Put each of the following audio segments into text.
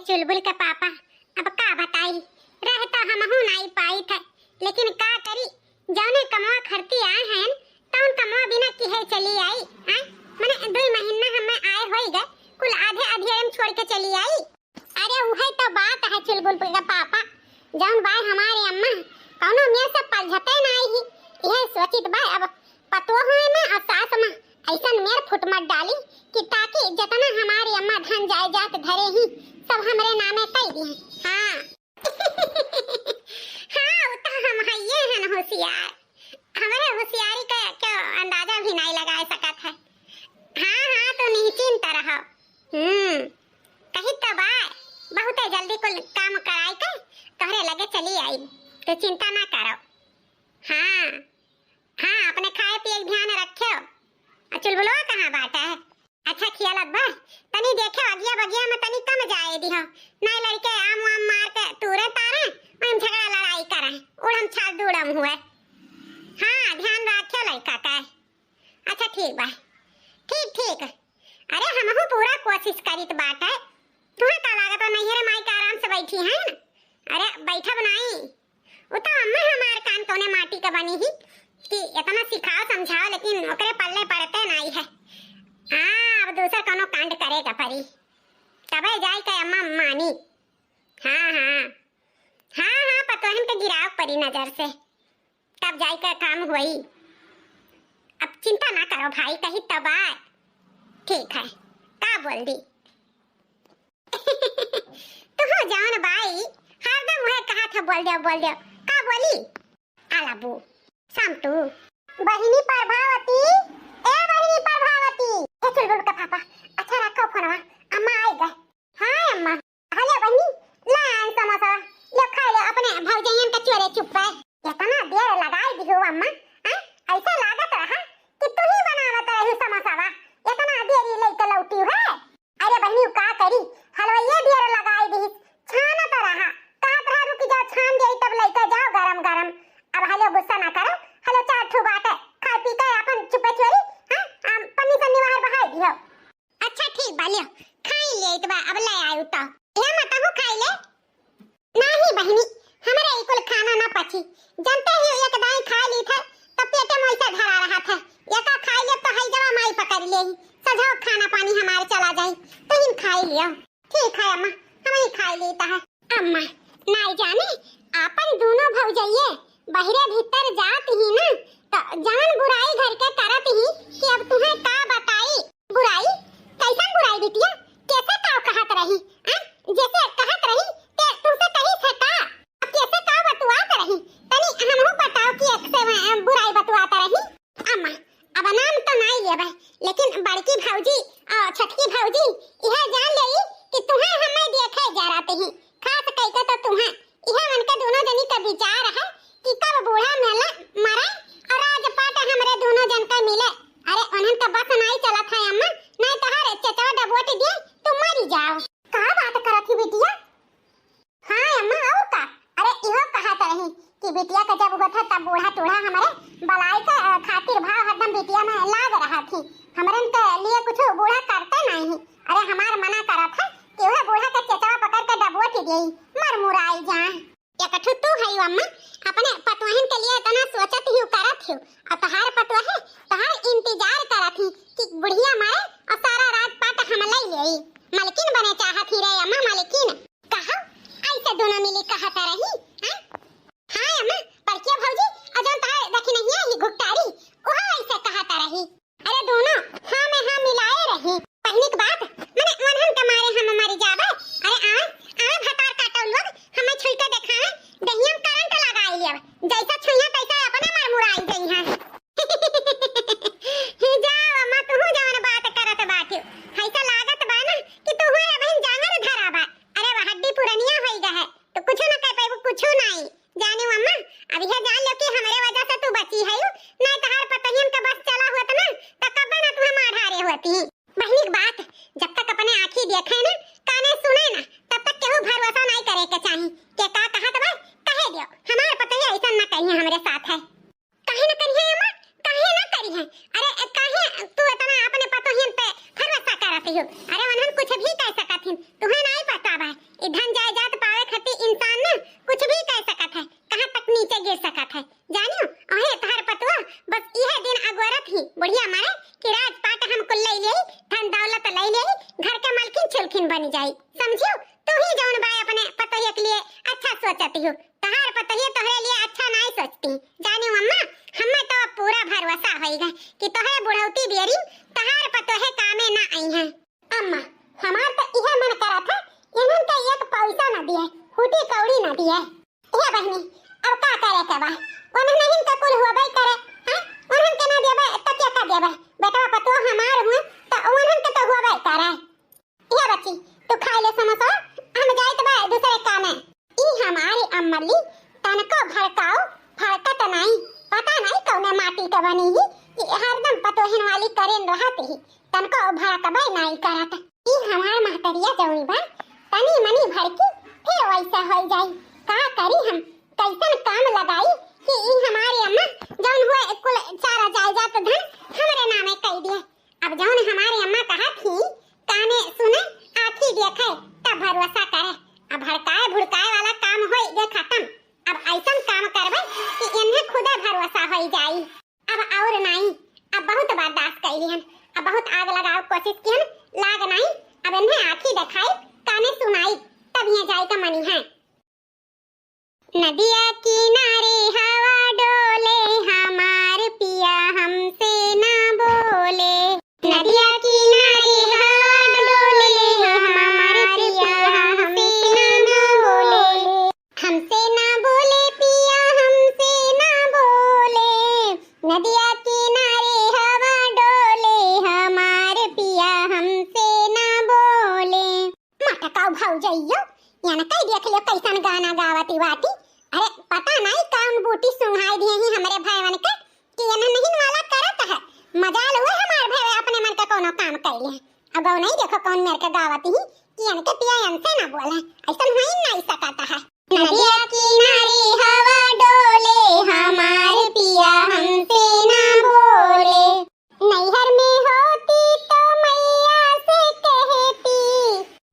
चुलबुल का पापा अब का बताई रहता हमहू नहीं पाई थे, लेकिन का करी जौने कमवा खरती आए हैं तौन कमवा बिना किहे चली आई। हां माने 2 महीना हमें आए होई गए, कुल आधे अधेरम छोड़ के चली आई। अरे उहे तो बात है चुलबुल का पापा, जौन बाय हमारे अम्मा कौनो में से पलझते नहीं ही, यह सोचित बाय अब पतो है में और सास में ऐसन मेर फुट मत डाली कि ताकि जितना हमारी अम्मा धन जायदाद धरे ही सब हमरे नामे कह दी। हां हां तो हम हइये हैं होशियार, हमारे होशियारी का क्या अंदाजा भी नहीं लगा सकत है। हां हां तो निश्चिंत रहो। कही तो बाय बहुत जल्दी कुल काम कराई के तोहरे लगे चली आई, तो चिंता ना करो। हां हां अपने खाए पिए ध्यान रखियो। चुलबुलवा कहां बाटा है? अच्छा खियाल अब्बा तनी देखे अगिया बगिया में तनी कम जाए दिहो, ना लड़के आम वाम मार के तूरे तारे हम झगड़ा लड़ाई करे उड़म छाल दूड़म हुए। हां ध्यान रखियो लड़का का। अच्छा ठीक बा, ठीक ठीक। अरे हमहु पूरा कोशिश करित बाटे, तुहा का लागत है नैहरे माई के आराम से बैठी है ना। अरे बैठब नहीं, वो तो अम्मा हमार कान तोने माटी का बनी ही कि इतना सिखाओ समझाओ लेकिन ओकरे पल्ले पड़ते नहीं है। हां अब दूसरा कोनो कांड करेगा परी तबे जाई के अम्मा मानी। हां हां हां हां पतोहन के गिराव परी नजर से तब जाई के काम हुई। अब चिंता ना करो भाई, कही तब आए। ठीक है का बोल दी तू हो जान भाई हरदम वह कहा था बोल दो का बोली आलाबू सामटू बहिनी प्रभावती ए बहिनी प्रभावती ए चुलबुल का पापा अच्छा रखो फोनवा अम्मा आई गए। हां अम्मा हेलो बहिनी ला समोसा ले खा ले अपने भौजयन का चोरे चुप है इतना देर लगाई दियो अम्मा। हां ऐसा लागत रहा कि तू ही बनावत रही समोसावा इतना देरी लेके लौटी है। अरे बहिनी का करी हलवाइये देर लगाई दी छाना तो रहा कहत रहा रुक जाओ छान दे तब लेके जाओ गरम गरम। अब हेलो गुस्सा ना करो, हेलो चार ठो बाटे खा पी के अपन चुपे चोरी हां पन्नी सन्नी बाहर बहाई दियो। अच्छा ठीक बा लियो खाई ले इतबा अब ले आयु तो ये मत हो खाई ले नहीं बहिनी हमरा इकुल खाना ना पची जानते ही एक दाई खा ली था तो पेटे में ऐसा धरा रहा था एका खाई ले तो हई जवा माई पकड़ ले सजाओ खाना पानी हमारे चला जाए तो इन खाई लियो। ठीक है अम्मा हम ही खाई लेता है। अम्मा नहीं जाने अपन दोनों भौजइये बहिरे भीतर जात ही ना तो जान बुराई घर के करत ही कि अब तुम्हें का बताई बुराई कैसन बुराई बिटिया कैसे का कहत रही जैसे कहत रही ते तुमसे कही से का अब कैसे का बतुआत रही तनी हमहु बताओ कि एक से बुराई बतुआत रही। अम्मा अब नाम तो नहीं लेबे लेकिन बड़की भौजी और छोटकी भौजी यह जान लेई कि तुम्हें हमें देखे जा रहते हैं खास कह के तो तुम्हें यह मन के दोनों जनी का विचार है कि कब बूढ़ा मेला मरे और राजपाट हमरे दोनों जन का मिले। अरे उन्हन तो बस नहीं चला था अम्मा नहीं तो हरे चचवा डबोट दिए तुम मरी जाओ। का बात करत ही बिटिया? हां अम्मा और का अरे इहो कहत रही कि बिटिया का जब होता तब बूढ़ा टूढ़ा हमारे बलाई का खातिर भाव हरदम बिटिया में लाग रहा थी हमरन के लिए कुछ बूढ़ा करते नहीं। अरे हमार मना करत है कि वह बूढ़ा का चचवा पकड़ के डबोट देई मर मुराई जा एक ठुतू है अम्मा अपने पतवाहन के लिए इतना सोचत ही करत हो और तहार पतवा है तहार इंतजार करत ही कि बुढ़िया मारे और सारा राजपाट हम लई लेई मालकिन बने चाहत ही रे अम्मा मालकिन कहा ऐसे दोनों मिली कहत रही। हां अम्मा परकिया भौजी अजन तहार देखी नहीं है घुकटारी ओहा ऐसे कहत रही। अरे दोनों हां में हां मिलाए रही पहली की बात माने मनहन के मारे हम मर जाबे। अरे आ भतार काटल लोग हमें छुई के देखाए दहियम करंट लगाई लिया जैसा छुइया तैसा अपने मर मुराई गई है जाओ अम्मा तू जवन बात करत बाटे ऐसा लागत बा ना कि तू है बहन जांगर धरा बा। अरे वह हड्डी पुरनिया होई गए तो कुछ ना कह पाए कुछ ई धन जायदाद पावे खातिर इंसान ना कुछ भी कर सकत है, कहां तक नीचे गिर सकत है जानियो। ओहे तहर पतवा बस यह दिन अगवरत ही बढ़िया मारे कि राजपाट हमको ले ले, धन दौलत ले ले, घर के मालकिन चुलखिन बन जाई, समझियो। तू ही जौन बाय अपने पतोहिया के लिए अच्छा सोचती हो, तहार पतोहिया तोहरे लिए अच्छा नहीं सोचती जानियो अम्मा। हमें तो पूरा भरोसा होइगा कि तोहरे बुढ़ौती बेरी तहार पतोहे कामे ना आई है अम्मा। हमार तो यह मन करा था इन्हन का एक पैसा न दिए, फूटी कौड़ी न दिए। ये बहनी अब का करे के बा, उन्हन नहीं का कुल हुआ भाई करे हां, उन्हन के ना देबे त क्या का देबे, बेटा पतो हमार हुए तो उन्हन के तो हुआ भाई करे। ये बच्ची तू खा ले समोसा, हम जाए तो बा दूसरे काम है। ई हमारी अम्मली तनको भड़काओ भड़कत नहीं, पता नहीं कौने माटी के बनी ही कि हरदम पतोहन वाली करेन रहती ही, तनको भड़कबे नहीं करत। ई हमार महतरिया जौनी बा तनी मनी भड़की फिर वैसा हो जाई, का करी हम कैसन काम लगाई कि ई हमारी अम्मा जौन हुए कुल सारा जायदाद धन हमरे नामे कह दिए। अब जौन हमारी अम्मा कहा थी काने सुने आंखी देखे तब भरोसा करे, अब भड़काए भुड़काए वाला काम होई जे खत्म। अब ऐसन काम करबे कि इन्हें खुदा भरोसा हो जाई। अब और नहीं, अब बहुत बर्दाश्त कइलिहन, अब बहुत आग लगाओ कोशिश किहन, लाग नहीं। अब इन्हें आंखी दिखाई काने सुनाई तब ये जाए का मनी है। नदिया किनारे हवा डोले हमार पिया हमसे ना बोले, नदिया किनारे हवा डोले हमार पिया हमसे ना बोले, हमसे ना बोले पिया हमसे ना बोले, नदिया किनारे हवा डोले हमार पिया हमसे ना बोले। मटकाओ भाव जाइयो याना कई देख लियो कैसन गाना गावती वाटी। अरे पता नहीं कौन बूटी सुंघाई दिए ही हमरे भाईवन के कि ये नहीं वाला करत है, मजाल हुए हमार भाई अपने मन का कोनो काम कइले। अब नहीं देखो कौन मेरे के गावती ही कि इनके पिया इनसे ना बोले, ऐसा हो ही नहीं सकता है। नदिया किनारे हवा डोले हमार पिया हमसे ना बोले, नैहर में होती तो मैया से कहती,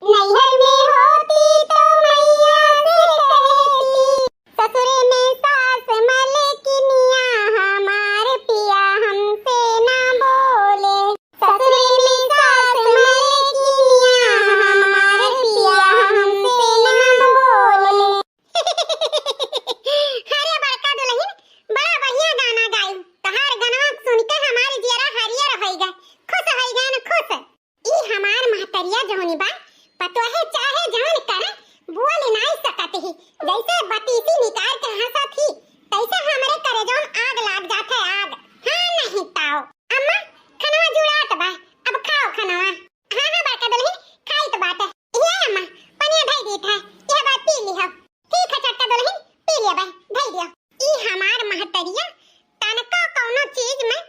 नैहर में होती तो मैया से कहती, ससुरे में सास मलकिनिया हमार पिया हमसे ना बोले, ससुरे में सास मलकिनिया हमार पिया हमसे ना बोले। अरे बड़का दुल्हन बड़ा बढ़िया गाना गाई, तहार गाना सुन के हमारी जियरा हरियर होइगा, खुश होइगा न खुश। ई हमार महतरिया जौनी बा पतोहे चाहे जान कर बोल नहीं सकत ही, जैसे बतीसी निकाल के हंसत ही तैसे हमरे करे जौन आग लाग जात है आग। हां नहीं ताओ अम्मा खाना जुड़ात बा, अब खाओ खाना। हां हां बड़का दुल्हन खाई तो बात है, ये अम्मा पनिया धई देत है, ये बात पी ली हो। ठीक है छोटका दुल्हन पी लिया बा धई दियो। ई हमार महतरिया तनको कोनो चीज में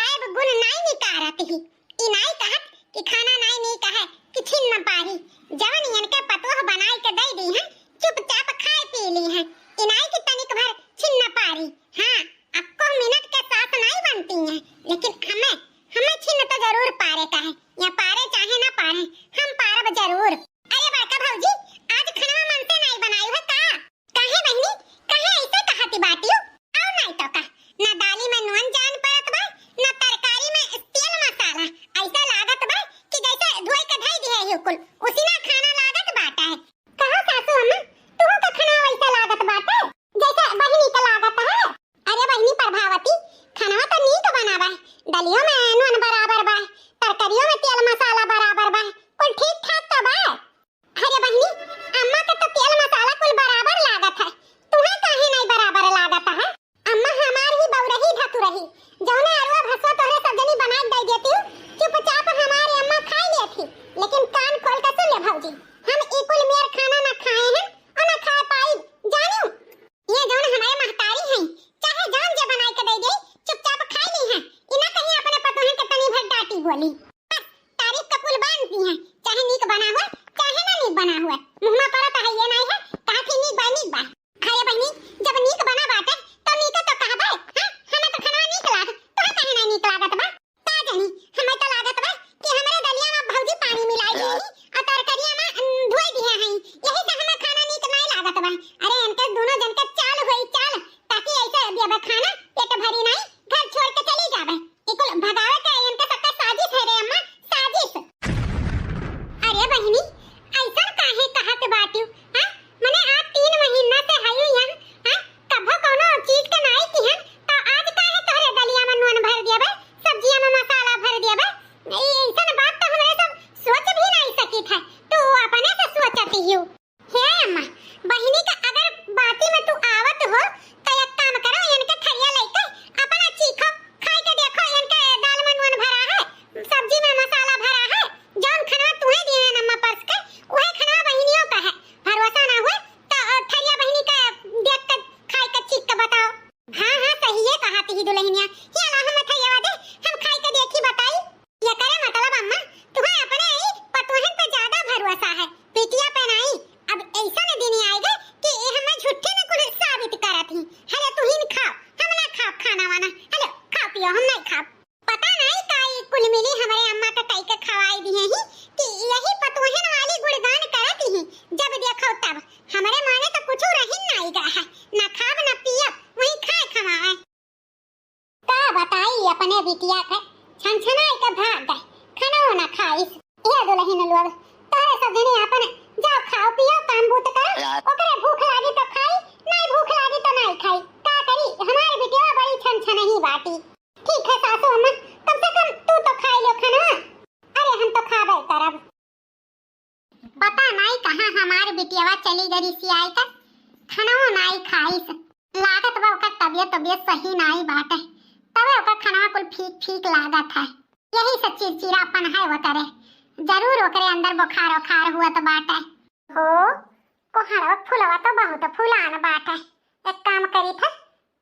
ऐब गुण नहीं निकारत ही, ई नहीं कहत कि खाना नहीं कहे कि छिन न पारी, जवन इनके पतोह बनाई के दे दी है चुपचाप खाए पी ली है, इनाई की तनिक भर छिन न पारी। हां आपको मिनट के साथ नहीं बनती है, लेकिन हमें हमें छिन तो जरूर पारे का है, या पारे चाहे ना पारे हम पारब जरूर। अरे बड़का भौजी आज खाना मन से नहीं बनाई है का, काहे बहनी काहे ऐसे कहती बाटियो। और नहीं तो का ना दाली में नून जान पड़त बा ना तरकारी में तेल मसाला, ऐसा लागत बा कि जैसे धोई के धई दिए है कुल उसी ना खाना लागत बाटा है। कहां सासू अम्मा तू का खाना वैसा लागत बाटा जैसे बहिनी का लागत है। अरे बहिनी प्रभावती खाना तो नीक बनावा है, दलियों में नून बराबर बा, तरकारियों में तेल मसाला बराबर बा, कुल ठीक ठाक तो बा। अरे बहिनी अम्मा का तो तेल मसाला कुल बराबर लागत है, तुम्हें काहे नहीं बराबर लागत है। अम्मा हमार ही बौरही धतुरही जौने अरवा भसवा तोरे सब जनी बना दे देती हूं, चुपचाप हमारी अम्मा खा लेती, लेकिन कान खोल कर सुन ले भौजी हम ई कुल मेर खाना ना खाए हैं और ना खा पाई जानियो। ये जौन हमारे महतारी हैं चाहे जान जे बनाई के दे दे चुपचाप खा ली हैं, इना कहीं अपने पतोहन के तनी भर डांटी बोली, बस तारीफ का कुल बांधती हैं, चाहे नीक बना हुआ चाहे ना नीक बना हुआ मुंह में पड़त है ये नहीं है काफी नीक बा। अरे बहनी जब नीक बना बाटे तो नीक तो कहबे। हां हमें तो खाना नीक लागत, तोहे काहे नहीं नीक लागत बा। का जानी हमें तो लागत बा कि हमरे दलिया में भौजी पानी मिलाई दी और तरकारिया में धोई दी है, यही से रही हूँ। हे अम्मा, बहिनी का अगर बाती में तू आवत हो तो एक काम करो, इनके थरिया लेके अपना चीखो, खाई के देखो, इनके दाल में नून भरा है, सब्जी में मसाला भरा है, जौन खाना तुम्हें दिए हैं अम्मा परस के, वही खाना बहिनियों का है। भरोसा ना हुए तो थरिया बहिनी का देख कर खाई के चीख के बताओ। हाँ हाँ सही है कहा थी दुल्हनिया, ये ला हमें थरिया दे, हम खाई के देखी बताई। ये करे मतलब अम्मा तुम्हें अपने पतोहन पे ज्यादा भरोसा है, पिटिया पे नहीं। अब ऐसा न दिन आएगा कि हमें झूठे न कुछ साबित करत ही। हेलो तू ही खाओ, हम ना खाओ खाना वाना, हेलो खा पियो, हम नहीं खाओ। पता नहीं काई कुल मिली हमारे अम्मा का कई के खवाई दिए ही कि यही पतोहन वाली गुणगान करत ही। जब देखो तब हमारे माने तो कुछ रही नहीं गा है, ना खाब ना पियब, वही खाए खवाए। का बताई अपने बिटिया के छनछनाई के भाग गए, खाना ना खाई। ये दुल्हन लोग तोरे सब जने अपन जाओ खाओ पियो, काम बूत करो, ओकरे भूख लागी तो खाई, नहीं भूख लागी तो नहीं खाई। का करी हमारी बिटिया बड़ी छनछन ही बाटी। ठीक है सासू अम्मा, कम से कम तू तो खाई लो खाना। अरे हम तो खाबे करब। पता नहीं कहां हमारी बिटिया चली गई सियाई का, खाना नहीं खाई। लागत बा ओकर तबियत सही नहीं बाटे, तबे ओकर खाना कुल फीक लागत है। यही सब चिड़चिड़ापन है वो करे, जरूर ओकरे अंदर बुखार हुआ तो बाटे। हो कोहड़ा फूलवा तो बहुत फूलान बाटे। एक काम करी था,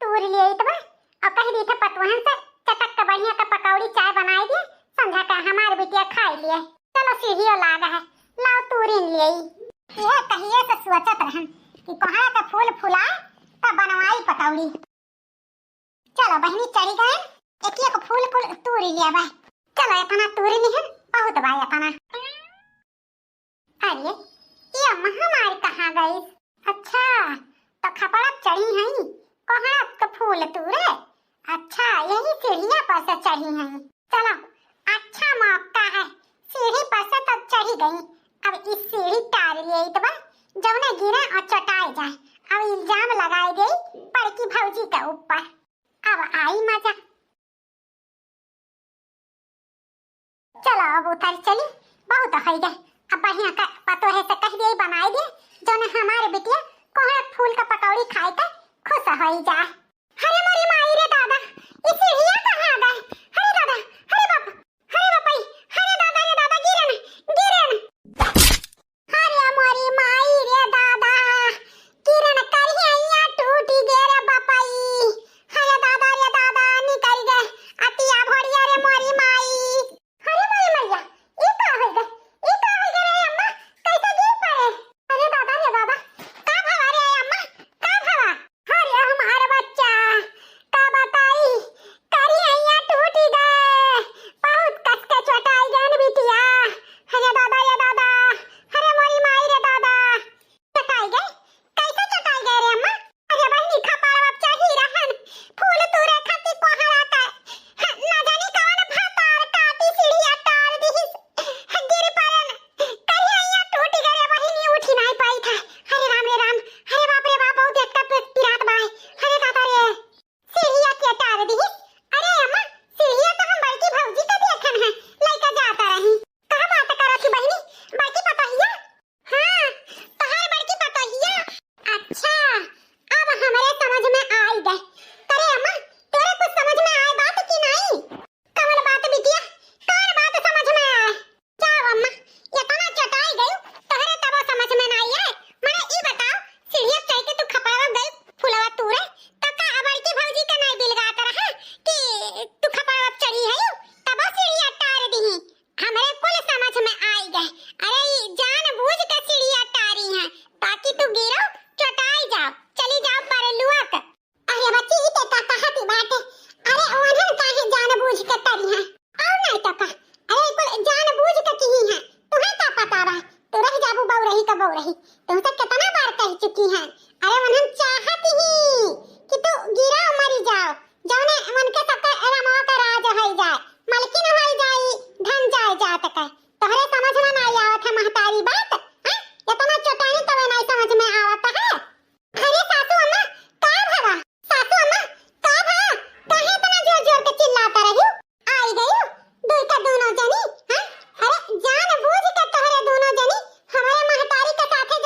तूर लिए तो और कह दी था पतवहन से चटक के बढ़िया का पकौड़ी चाय बनाई दिए, समझा का हमारे बिटिया खाई लिए। चलो सीढ़ियों लागा है, लाओ तूरिन लिए। ये कहिए से सोचत रहन कि कोहड़ा का फूल फुला तब बनवाई पकौड़ी। चलो बहनी चढ़ी गए, एक फूल कुल तूर लिया भाई। चलो इतना तूर नहीं बहुत भाई अपना। अरे ये अम्मा हमारी कहाँ गई? अच्छा तो खपड़ा चढ़ी हैं, कोहड़ा तो फूल तूरे। अच्छा यही सीढ़ियाँ पर से चढ़ी हैं। चलो अच्छा मौका है, सीढ़ी पर से तब चढ़ी गई। अब इस सीढ़ी तार लिए तो जब न गिरे और चटाई जाए। अब इल्जाम लगाई गई बड़की भौजी के ऊपर। अब आई मजा। चलो अब उतर चली, बहुत हो गए। अब बढ़िया का पतो है से कह दिए बनाई दे, जो ने हमारे बिटिया कोहड़ा फूल का पकौड़ी खाई के खुश हो जाए। अरे मोरी माई रे दादा, इस सीढ़ियां कहां गए? अरे दादा, अरे बाप, अरे बापाई, अरे दादा रे दादा, गिरन। अरे मोरी माई रे दादा, गिरन करिया टूटी गे रे बापाई। अरे दादा रे दादा, निकल गए अतिया भड़िया रे मोरी माई। अरे मोरी मैया, ये का हो गए? ये का हो गए रे अम्मा? कैसे गिर पड़े? अरे दादा रे दादा, का भवा रे अम्मा? का भवा? अरे हमारा बच्चा का बताई, करिया टूटी गए, बहुत कस के चोटाई गए न बिटिया। अरे दादा रे दादा, अरे मोरी माई रे दादा, चटाई गए? कैसे चटाई गए रे अम्मा? अरे बहनी खपाड़ा अब चढ़ी रहन, फूल तूरे खाती कोहड़ा का ना जानी कौन भातार काटी सीढ़िया तार दिहिस, गिर पड़न, करिया टूटी गए बहनी, उठी नहीं पाई था। अरे राम रे राम, अरे बाप रे बाप, बहुत एकटा पिरात बाय। अरे दादा रे, सीढ़िया के तार दिहिस। अरे अम्मा सीढ़िया तो हम बड़की भौजी का देखन है, लइका जाता रही। कहां बात करत थी बहनी? बड़की पतोहिया? हां तहार बड़की पतोहिया। अच्छा अब हमारे समझ में आई गए। करे अम्मा तेरे कुछ समझ में आए बात की नहीं? कौन बात बिटिया, कौन बात समझ में आए? जाओ अम्मा, इतना चटाई गई तहरे तब समझ में नहीं आए। मने ई बताओ, सीढ़िया चढ़ के तू खपड़वा गई फुलवा तूरे तो का बड़की भौजी के नहीं बिलगात रहा कि तू खपड़वा चढ़ी है तब सीढ़िया तार दी? हमरे कुल समझ में आई गए। अरे ई जानबूझ के सीढ़िया तारी है ताकि तू गिरो चटाई जाओ, चली जाओ परलुआ के। अरे बच्ची ही ते का कहती बाटे। अरे ओहन काहे जानबूझ के तरी है और नहीं तो का? अरे कुल जानबूझ के की है, तुम्हें क्या पता बा? तू रह जाबू बौ रही का बौ रही, तुमसे कितना बार कह चुकी है। अरे उन्हन चाहती ही कि तू गिरा मरी जाओ, जौने मन के सबके रमवा का राज होई जाए, मलकिन होई जाई, धन जाए जात का। तोहरे समझ में नहीं आवत है महतारी बात? हां इतना चटाई तवे नहीं समझ में आवत है। अरे सासू अम्मा का भवा, सासू अम्मा का भवा, काहे इतना जोर जोर के चिल्लाता रही? आई गई दुई का दोनों जनी। हां अरे जानबूझ के तोहरे दोनों जनी हमारे महतारी के साथे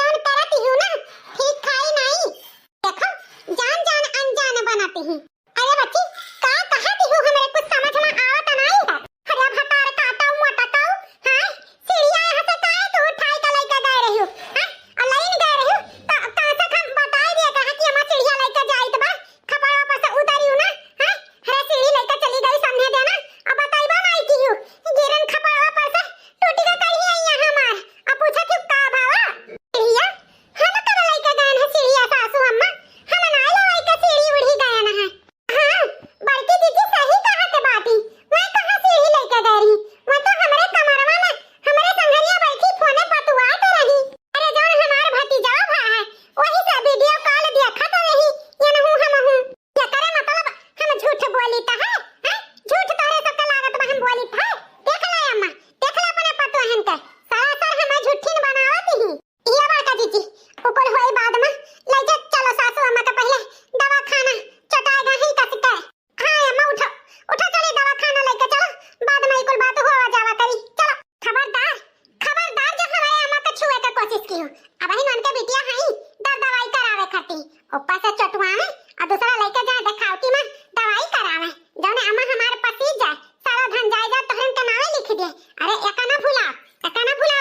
अब ही मन के बिटिया हई दवाई करावे खाती ऊपर से चटुआ में और दूसरा लइका जा देखावटी में दवाई करावे जौने अम्मा हमारे पति जाए सारा धन जायदाद तोहन के नामे लिख दे। अरे एका ना भुला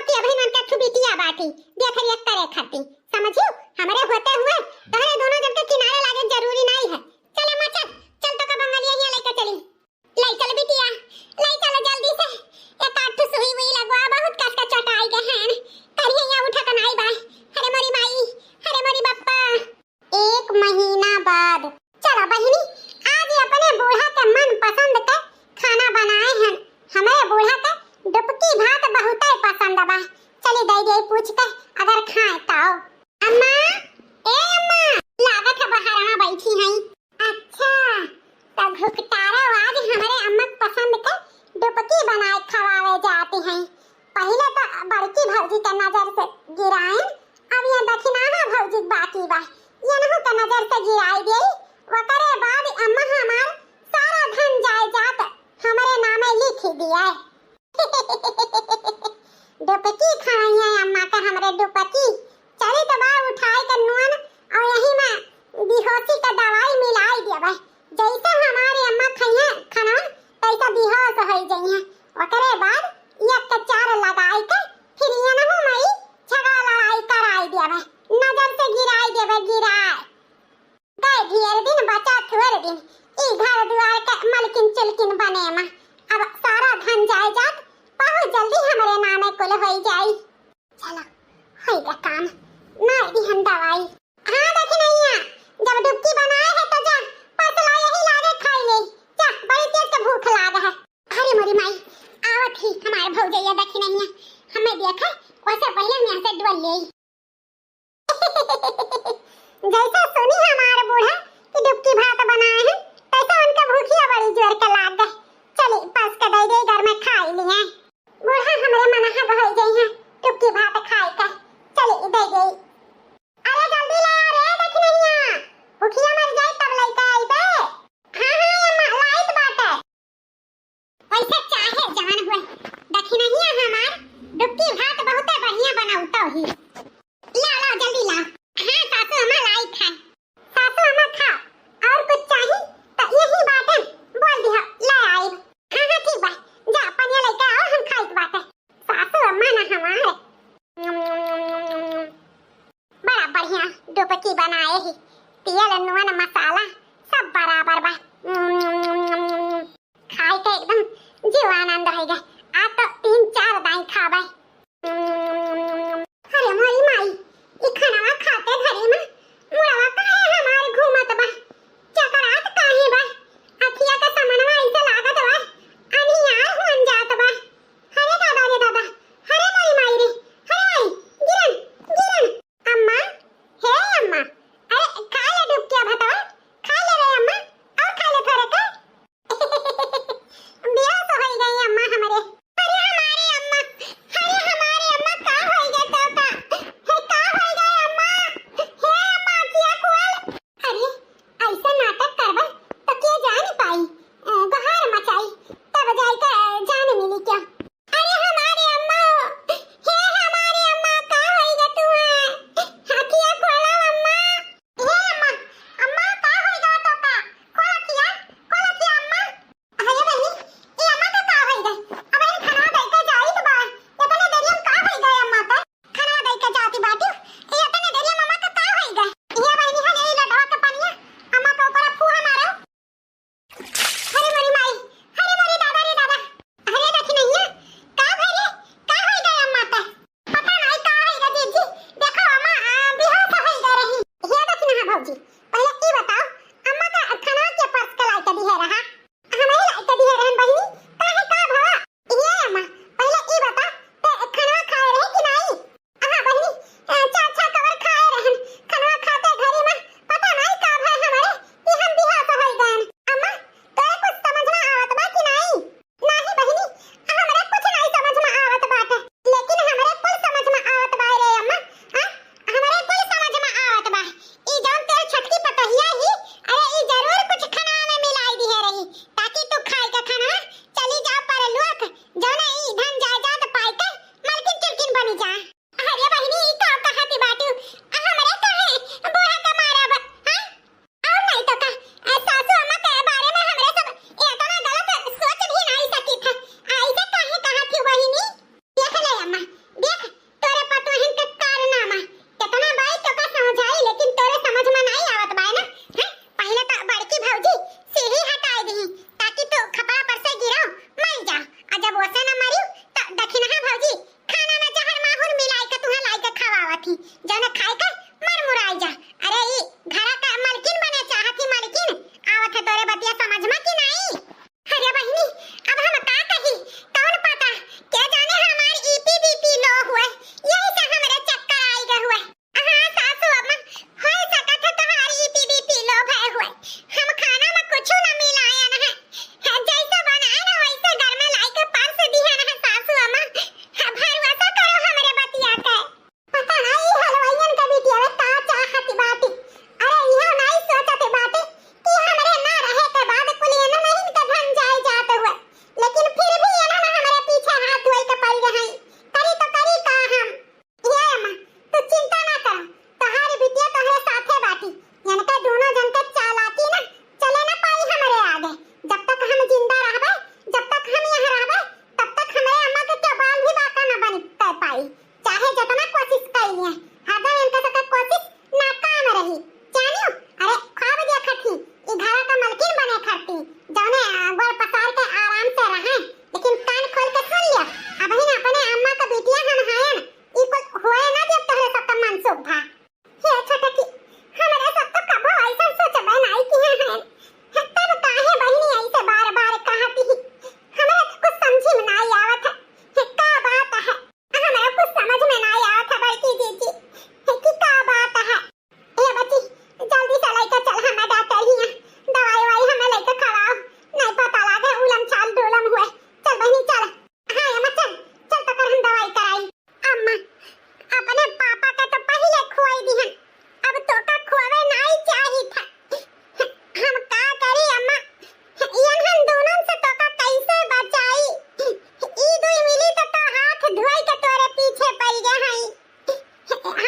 कि अभी मन के बिटिया बाटी देख रिया करे खाती समझियो हमरे होते हुए तोहरे दोनों जन के किनारे लागे जरूरी नहीं है। चले मचा चल तो का बंगलिया यहाँ लेके चली लाई चल बिटिया लाई चल जल्दी से एक आठ सुई हुई लगवा बहुत कस का चटाई के हैं करिए यहाँ उठा के नहीं बाय अरे मोरी माई अरे मोरी बप्पा। 1 महीना बाद चलो बहिनी आज ही अपने बूढ़ा के मन पसंद का खाना बनाए हैं। हमारे बूढ़ा का डुबकी भात बहुत ही पसंद बा चली दे पूछ के अगर खाए तो अम्मा ए अम्मा लागत है बाहर में बैठी हैं। अच्छा तो घुकटारा आज हमारे अम्मा पसंद का डुबकी बनाए खवावे जाती हैं। पहले तो बड़की भौजी के नजर से गिराएं अब ये दक्षिणा है भौजी बाकी बा ये न के नजर से गिराई दे वकरे बाद अम्मा हमार सारा धन जायदाद हमारे नामे लिख दिया है। डुबकी खाई है अम्मा का हमरे डुबकी चले तो बा उठाए के नुन और यही में बेहोशी का दवाई मिलाई दिया भाई जैसे हमारे अम्मा खाइए खाना तैसा बेहोश हो जाइए ओकरे बाद एक के चार लगाई के फिर ये न मई झगड़ा लड़ाई कराई दिया भाई नजर से गिराई देवे गिराए गए ढेर दिन बचा थोड़े दिन ई घर द्वार के मलकिन चुलकिन बने में अब सारा धन जायदाद बहुत जल्दी हमारे नामे कुल हो जाई। चलो होएगा काम ना दी हम दवाई हाँ देख नहीं है जब डुबकी बनाए है तो जा पतला यही लागे खाई ले जा बड़ी तेज के भूख लागे है। अरे मोरी माई आवत ही हमारे भौजैया देख नहीं है हमें देखा वैसे पहले मैं से डुल ले जैसे सुनी हमारे बूढ़ा कि डुबकी भात बनाए हैं तैसे उनका भूखिया बड़ी जोर के लाग गए चली पास के दे घर में खाई लिए बूढ़ा हमरे मना है हो गई है डुबकी भात खाई का चली दे गई। अरे जल्दी ला रे देख नहीं है भूखिया मर जाए तब लइका आई बे हां अम्मा लाइट बाटे वैसे चाहे जान हुए देख नहीं है हमार डुबकी भात बहुत बढ़िया बनाउता ही ला ला जल्दी ला हां सासू अम्मा लाइट है सासू अम्मा खा और कुछ चाहिए तो यही बात है बोल दिया ले आई हां ठीक बा जा अपन ये लेके आओ हम खाई बात है सासू अम्मा ना हमारे बड़ा बढ़िया डुबकी बनाए ही तेल नून मसाला सब बराबर बा खाई के एकदम जीव आनंद हो गया आ तो 3-4 दाई खाबे। अरे मोरी माई ई खाना खाते घरे में मुड़वा काहे हमारे घूमत बा चकरात काहे बा अखिया का समनवा ऐसे लागत बा अभी यार होन जात बा। अरे दादा रे दादा अरे मोरी माई रे अरे गिरन गिरन अम्मा हे अम्मा अरे खा ले डुबकिया भातवा खा ले रे अम्मा और खा ले थोड़े का बियाह तो हो गई अम्मा हमारे। अरे हमारे अम्मा का हो गया तो का आवत ही जने खाए का मर मुराई जा। अरे ई घरा का मालकिन बने चाहती मालकिन आवत है तोरे बतिया समझ में कि नहीं। अरे बहिनी अब हम का कही कौन पता क्या जाने हमार ईपी बीपी लो हुए यही से हमरे चक्कर आई गए हुए। हां सासू अम्मा हो सकत है तुम्हारी ईपी बीपी लो भय हुए। हम खाना में कुछ न मिलाया न है जैसे बनाए ना वैसे घर में लाई के परस दिया न है सासू अम्मा। भरोसा करो हमरे बतिया के पता नहीं हलवाइयन का बिटिया का चाहती बाटी। अरे यह नहीं सोचते बाटी कि हमरे ना रहे के बाद कुल ये नहीं का धन जाए जाते हुए लेकिन फिर भी ये ना हमारे पीछे हाथ धोए के पड़ गए हैं। करी तो करी का हम ये अम्मा तू चिंता ना कर तोहारी बिटिया तोहरे साथे बाटी यानी के दोनों जन के चालाकी ना चले ना पाई हमरे आगे। जब तक हम जिंदा रहबे जब तक हम यहाँ रहबे तब तक हमरे अम्मा के बाल भी बाका ना बन पाई चाहे जितना कोशिश कर लिए हरदम इनके सबके कोशिश नाकाम रही जानियो। अरे ख्वाब देखत थी ई घर का मालकिन बने खरती जौने गोड़ पसार के आराम से रहे लेकिन कान खोल के सुन लिया अब ही अपने अम्मा का बिटिया हम हैं ई कुछ होए ना जब तोहरे सबका मनसुख था। हे छोटा की हमरे सब तो कबो ऐसा सोचबे नहीं कि हैं तब काहे बहिनी ऐसे बार-बार कहती हमरा कुछ समझ में नहीं आवत है का बात है। हमरा कुछ समझ में नहीं आवत है बड़की जीजी कि का बात है। ए बच्ची जल्दी से लेके चल हमें डॉक्टर ही दवाई वाई हमें लेके खवाओ नहीं पता लागे उलम चाल डोलम हुए। चल बहिनी चल। हां अम्मा चल चल तो कर हम दवाई कराई। अम्मा अपने पापा का तो पहले खुआई दी है अब तो का खुआवे नहीं चाहिए था। हम का करी अम्मा यन हम दोनों से तो का कैसे बचाई ई दुई मिली तो हाथ धोई के तोरे पीछे पड़ गए हैं।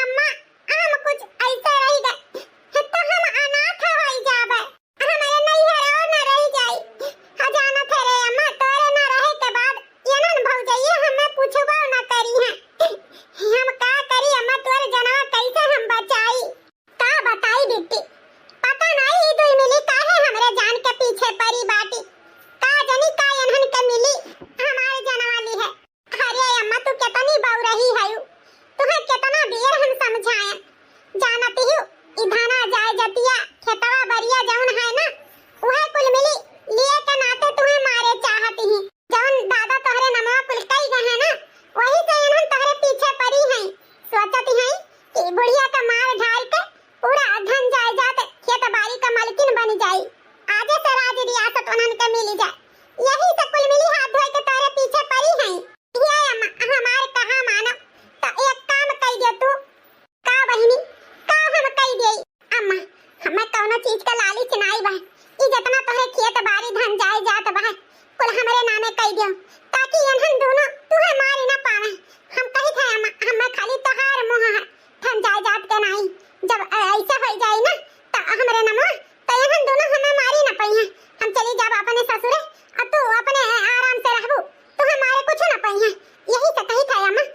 अम्मा हम कुछ ऐसे रह गए तो हम अनाथ हो जाबे हमारे नहीं है ना रह जाई हजाना थे रे अम्मा तोरे ना रहे के बाद यनन भौजैया हमें पूछबो ना करी है हम का करी अम्मा तोरे जना कैसे हम बचाई का बताई बेटी पता नहीं ई दुई मिली काहे हमरे जान के पीछे पड़ी बाटी का जनी का यनहन के मिली हमारे जनवाली है। अरे अम्मा तू कितनी बाऊ रही है तुम्हें कितना देर हम समझाएं जानती हूँ इधाना जाए जतिया खेतवा बरिया जौन है ना वह कुल मिली लिए के नाते तुम्हें मारे चाहती ही जौन दादा तोहरे नमवा कुल कई गए ना वही से इन्हन तोहरे पीछे पड़ी हैं सोचती हैं कि बुढ़िया का मार ढाल के पूरा धन जाए जाते खेत बाड़ी का मालकिन बन जाई आगे से राज रियासत उन्हन के मिल जाए यही से कुल मिली हाथ धोए के तोरे पीछे पड़ी हैं। ये अम्मा हमारे कहा मानो तो एक काम कई दे तू का बहिनी का हम कई दे अम्मा हमें कौनो चीज का लालच नहीं बा ई जितना तोहरे खेत बाड़ी धन जाए जात बा कुल हमरे नामे कई दियो ताकि इन्हन दोनों तुहे मार ना पावे। हम कही थे अम्मा हमें खाली तोहार मोह है धन जाए जात के नहीं जब ऐसा हो जाए ना तो हमरे नमवा तो इन्हन दोनों हमें मारी ना पई है हम चली जाब अपने ससुरे और तू अपने आराम से रहबू तू हमारे कुछ ना पई है यही से कही था अम्मा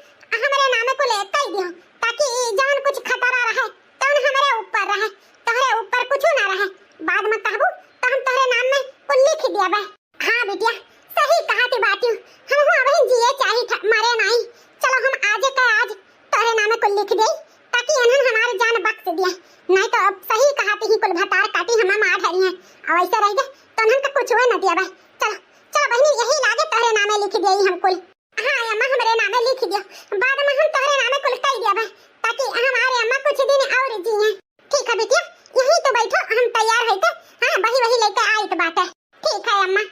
हमरे नामे को ले कई दियो ताकि जान कुछ खतरा रहे तो हमरे ऊपर रहे तोहरे ऊपर कुछ ना रहे बाद में कहबू तो हम तोहरे नाम में को लिख दियाबे। हां बिटिया सही कहती बात हम अभी जिए चाही था मरे नहीं चलो हम आज के आज तोहरे नामे को लिख दे ताकि इन्हन हमारी जान बख्श दिया नहीं तो अब सही कहती ही कुल भतार काटी हमें मार धरी है और ऐसे रह गए तो इन्हन का कुछ हुआ न दिया भाई। चलो चलो बहनी यही लागे तोहरे नामे लिख दिए हम कुल। हां अम्मा हमरे नामे लिख दियो बाद में हम तोहरे नामे कुल कई दिया भाई ताकि हमारे अम्मा कुछ दिन और जिए। ठीक है बेटिया यही तो बैठो हम तैयार है के हां वही लेके आई तो बात है। ठीक है अम्मा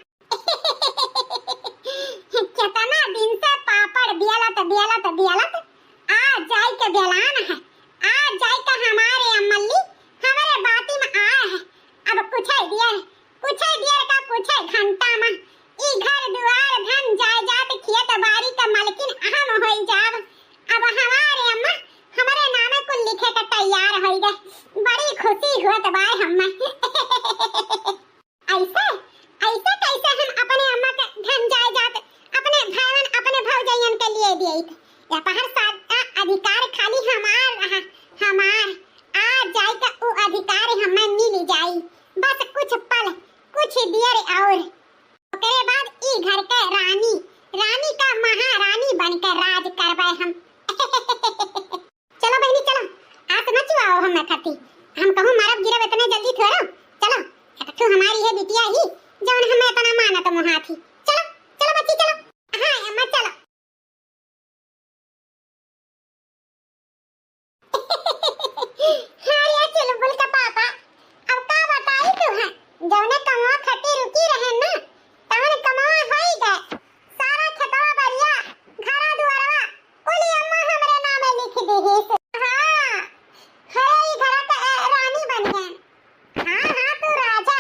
कितना दिन से पापड़ दियाला आ जाए के बेलान है आ जाए के हमारे अम्मली हमारे बाती में आए है अब पूछे दिया का पूछे घंटा में ई घर दुआर धन जाए जात खेत बाड़ी का मालकिन अहम होई जाब अब हमारे अम्मा हमारे नामे को लिखे के तैयार होई गए बड़ी खुशी होत बा हमें। ऐसे ऐसे कैसे हम अपने अम्मा के धन जाए जात अपने भाईवन अपने भौजैयन के लिए दिए या पहर सारा अधिकार खाली हमार रहा हमार आ जाए का वो अधिकार हमें मिल जाई बस कुछ पल कुछ देर और ओकरे बाद ई घर के रानी का महारानी बनकर राज करबे हम। चलो बहनी न खाती। हम कहूं मारब गिरब इतने जल्दी थोड़ा। चलो तो हमारी है बिटिया ही जौन हमें इतना माना तो मुहा थी। चलो चलो बच्ची चलो। हां अम्मा चलो। हां यार चुलबुल का पापा अब का बताई तू है जौने कमवा खटी रुकी रहे ना तवन कमवा होई गए सारा खतवा बरिया घरा दुआरवा कुली अम्मा हमरे नामे लिख देही। हां हरे ई घरा का रानी बन गए। हां तू राजा।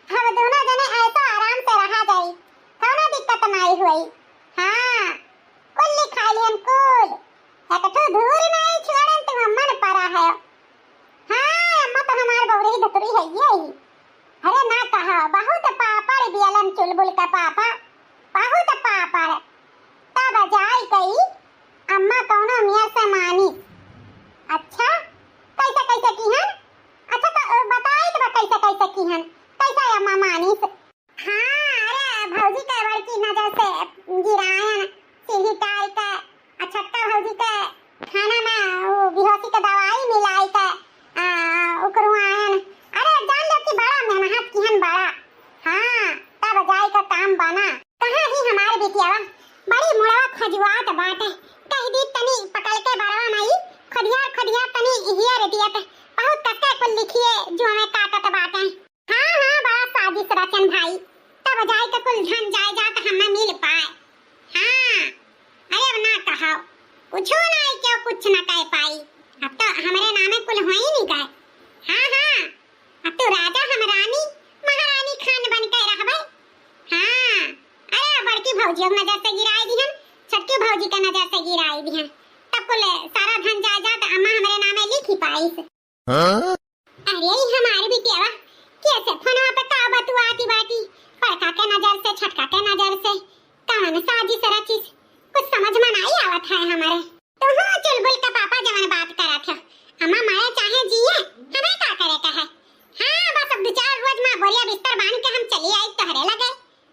हम दोनों जने ऐसा आराम से रहा जाई कोनो दिक्कत नहीं हुई। हां कुल्ली खा लियन कुल एक तो दूर नहीं छोड़न तुम अम्मा ने परा है। हां अम्मा तो हमार बौरी धतुरी है यही। अरे ना कहा बहुत पापड़ बियलन चुलबुल का पापा बहुत पापड़ तब जाई गई अम्मा कौनो मियां से मानी। अच्छा कैसे कैसे कीहन। अच्छा तो बताई तो कैसे कीहन कैसे अम्मा मानी। हां अरे भौजी के बड़की नजर से गिरायन सीढ़ी टाई का छक्का भौजी के खाना में वो बेहोशी का दवाई मिलाई का ओकरो आयन। अरे जान लो कि बड़ा मेहनत कीहन बड़ा। हां तब जाई का काम बना। कहां ही हमारे बिटिया बड़ी मुड़वा खजुआत बाटे कह दी तनी पकड़ के बड़वा माई खदिया तनी हिया रे दिया बहुत कष्ट को लिखिए जो हमें काटत बाटे। हां बड़ा साजिश रचन भाई तब जाई का कुल धन जाए जात हमें मिल पाए। हां अरे अब ना कहो कुछ नहीं क्यों कुछ न कह पाई अब तो हमारे नामे कुल हो ही नहीं गए। हां अब तो राजा हम रानी महारानी खान बन के रहबे। हां अरे बड़की भौजी की नजर से गिराई दिहन छोटकी भौजी के नजर से गिराई दिहन तब कुल सारा धन जायदाद अम्मा हमारे नामे लिखी पाई। अरे हमारी बिटिया कैसे फोनवा पे का बतुआती बाटी बड़का के नजर से छटका के नजर से कौन साजिश रचिस कुछ समझ में नहीं आवत है हमारे। तो हाँ चुलबुल का पापा जवन बात करा था अम्मा मारे चाहे जिए हमें का करे का है। हाँ बस अब 2-4 रोज में बोरिया बिस्तर बांध के हम चली आई तोहरे लगे।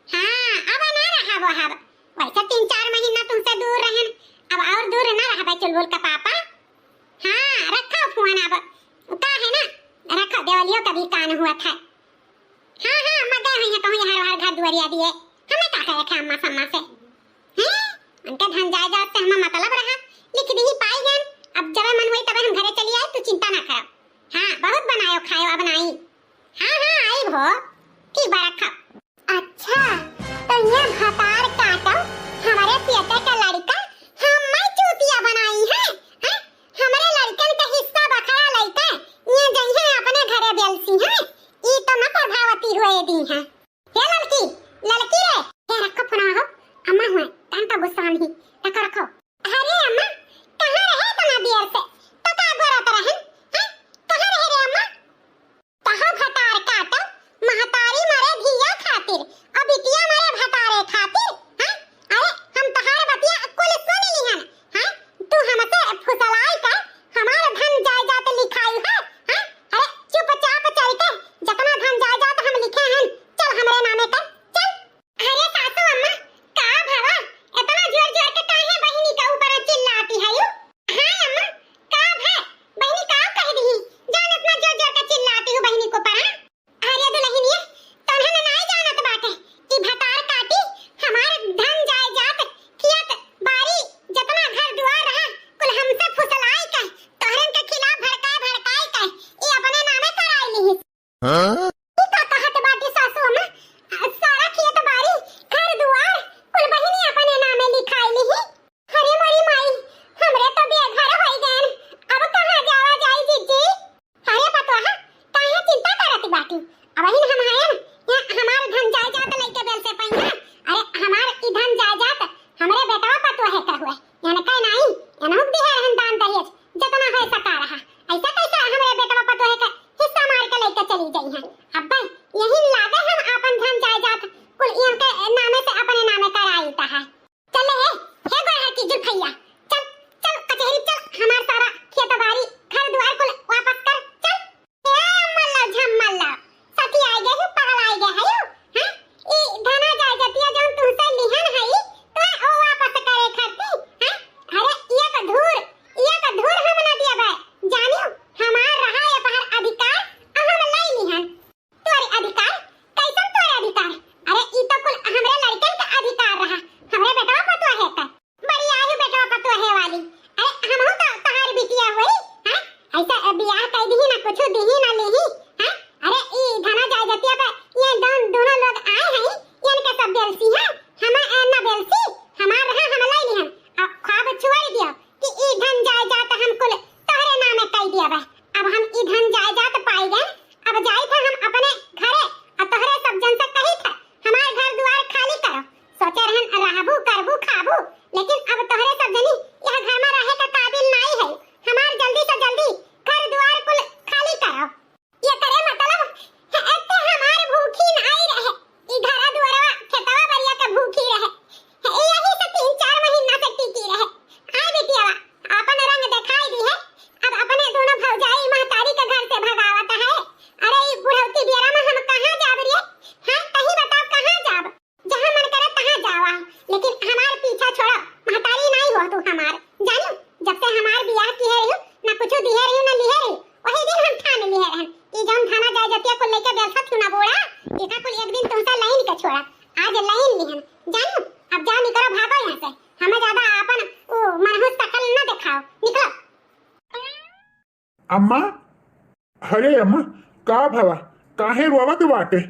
हाँ अब ना रहा वो हब वैसे 3-4 महीना तुमसे दूर रहन अब और दूर ना रहा चुलबुल का पापा। हाँ रखो फोन अब का है ना रखो देवलियों का भी कान हुआ था। हाँ अम्मा गए हैं कहूँ हर घर दुआरिया दिए हमें का करे था अम्मा सम्मा से। उनका धन जायदाद से हमें मतलब रहा लिख दी ही पाई गन अब जब मन हुई तब हम घरे चली आई तू चिंता ना करो। हां बहुत बनायो खायो अब नहीं। हां आई भो ठीक बा रखा। अच्छा तो ये भतार काटो हमारे पियते का लड़का हम मैं चूतिया बनाई है। हैं हमारे लड़कन का हिस्सा बखरा लइका ये जइहे अपने घरे बेलसी है ई तो न प्रभावती हुए दी है। हे लड़की रे हे रखो फोन हो अम्मा हुए तन का गुस्सा नहीं रखो। अरे अम्मा कहां रहे तना देर से तो का गोरत रहन हैं कहां रहे रे अम्मा कहां भतार काटो महतारी मरे धिया खातिर अब बिटिया मरे भतारे खातिर। हैं अरे हम तहार बतिया कुल सुन लिहन। हैं तू हमसे फुसलाई का हमार धन जायदाद लिखाई है। हैं अरे चुपचाप चल के जितना धन जायदाद हम लिखे हैं चल हमरे नामे कर चल। अरे सासू अम्मा का भावा इतना जोर जोर के काहे बहिनी का ऊपर चिल्लाती है यू। हां अम्मा का है बहिनी का कह दी जान इतना जोर जोर के चिल्लाती हूं बहिनी को पर। अरे दुल्हनिया तन्हन नहीं जानत बाटे कि भतार काटी हमार धन जायदाद खियत बारी जितना घर दुआर रहा कुल हमसे फुसला अम्मा, अरे अम्मा का भवा काहे रोवत बाटे?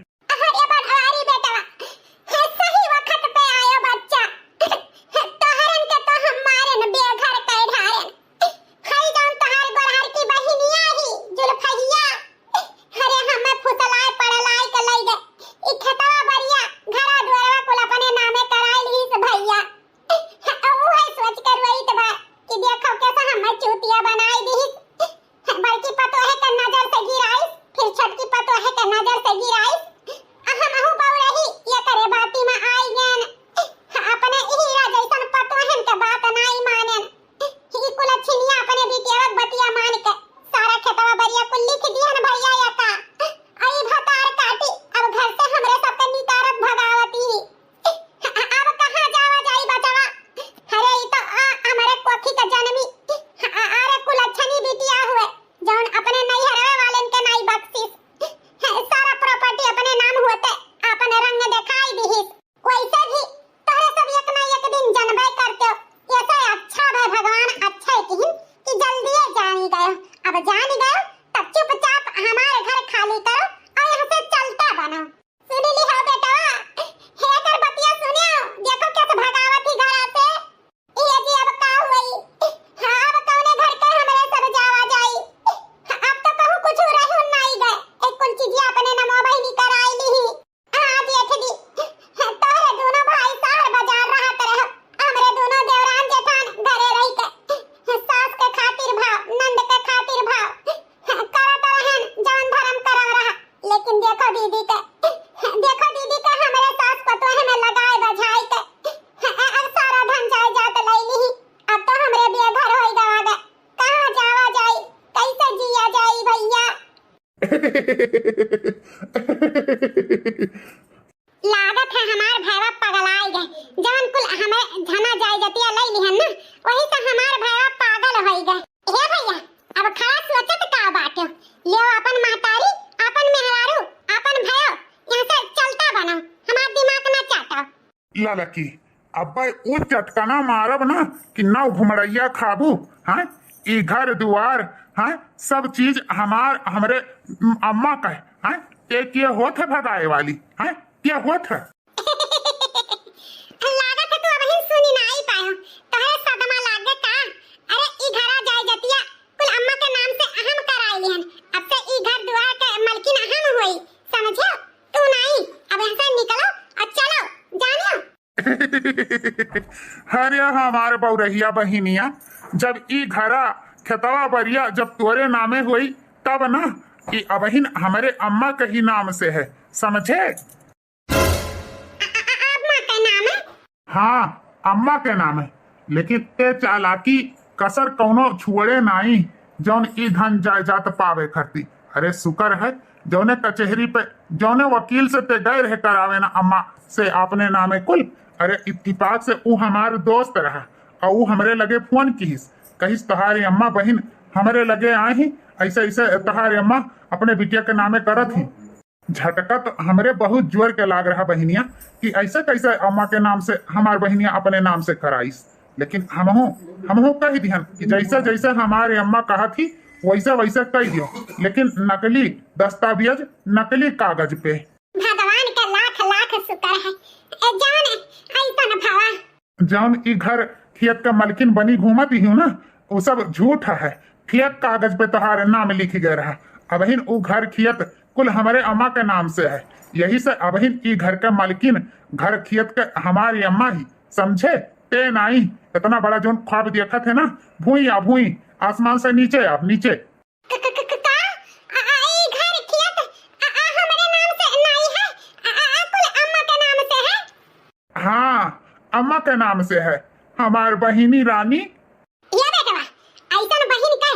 लागत है हमार भैया पगलाए गए। जवन कुल हमें धना जाय जतिया लई लिहन ना, वही से हमार भैया पागल होई गए। हे भैया अब खड़ा सोचत का बाटे, ले अपन महतारी, अपन मेहरारू, अपन भयो यहां से चलता बनो, हमार दिमाग ना चाटो। ललकी अब्बा वो चटकाना मारब ना कि ना घुमड़ैया खाबू। हाँ ई घर दुआर, हाँ सब चीज हमरे अम्मा का है। हाँ एक ये होत है भगाए वाली, हाँ क्या होत है? लागत है तू अब ही सुनी ना ही पायो, तोहरे सदमा लागे का। अरे ई घरा जाय जतिया कुल अम्मा के नाम से अहम कराई लिहन, अब से ई घर दुआर के मालकिन अहम होई, समझो? तू नहीं अब यहां से निकलो और चलो जानियो। अरे हमारे बौरहिया बहिनिया, जब ई घरा खेतवा बरिया जब तोरे नामे हुई तब ना कि अबहिन हमारे अम्मा के ही नाम से है, समझे? अम्मा का नाम है? हाँ अम्मा के नाम है, लेकिन ते चालाकी कसर कौनो छुड़े नहीं जौन ई धन जायदाद पावे करती। अरे शुक्र है जौने कचहरी पे जौने वकील से ते गए रहे करावे ना अम्मा से अपने नामे कुल। अरे इत्तेफाक से ऊ हमार दोस्त रहा और ऊ हमरे लगे फोन कीस, कहिस तहारी अम्मा बहिन हमरे लगे आई, ऐसे ऐसे तहारी अम्मा अपने बिटिया के नामे करत ही। झटका तो हमरे बहुत जोर के लाग रहा बहिनिया कि ऐसे कैसे अम्मा के नाम से हमार बहिनिया अपने नाम से कराइस। लेकिन हमहू कह दिहन कि जैसे जैसे हमारे अम्मा कहा थी वैसे वैसे कह दियो, लेकिन नकली दस्तावेज नकली कागज पे। भगवान का लाख लाख शुक्र है जान ऐसा न भावा। जौन ई घर खेत का मालकिन बनी घूमत ही हूँ ना, वो सब झूठ है। खेत कागज पे तुम्हारे नाम लिख गए रहा, अबहिन वो घर खेत कुल हमारे अम्मा के नाम से है। यही से अबहिन ई घर का मालकिन घर खेत के हमारी अम्मा ही, समझे? ते नहीं इतना बड़ा जोन ख्वाब देखा थे ना, भूई आसमान से नीचे आप नीचे। हाँ अम्मा के नाम से है, हमार बहिनी रानी। ये बेटवा ऐसा बहिन के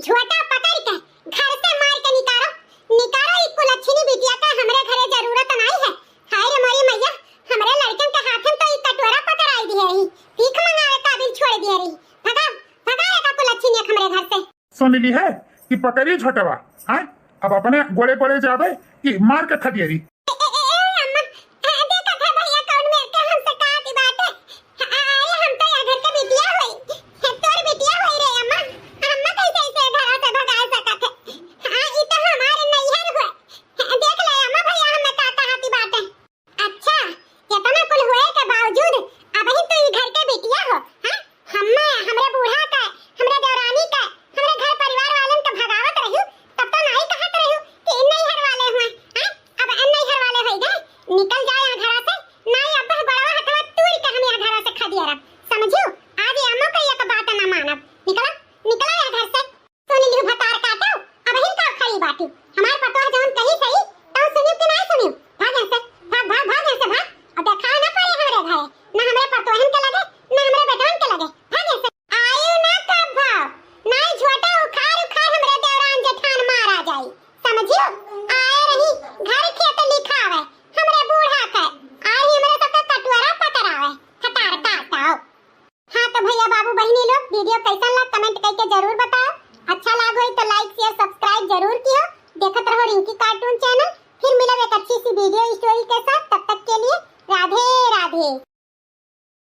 झोटा पकड़ के घर से मार के निकालो ई कुलच्छनी बिटिया का हमरे घरे जरूरत नहीं है। हाय रे मोरी मैया, हमरे लड़कन के हाथ में तो ई कटोरा पकड़ाई दी है, भीख मंगावे काबिल छोड़ दिए रही। भगा का कुलच्छनी हमरे घर से। सुन ली है कि पकड़ी झोटवा, हाँ अब अपने गोड़े गोड़े जावे कि मार के खदियरी। बहनी लोग वीडियो कैसा लगा कमेंट करके जरूर बताओ। अच्छा लगा हो तो लाइक शेयर सब्सक्राइब जरूर कियो। देखत रहो रिंकी कार्टून चैनल। फिर मिलब एक अच्छी सी वीडियो स्टोरी के साथ। तब तक के लिए राधे राधे।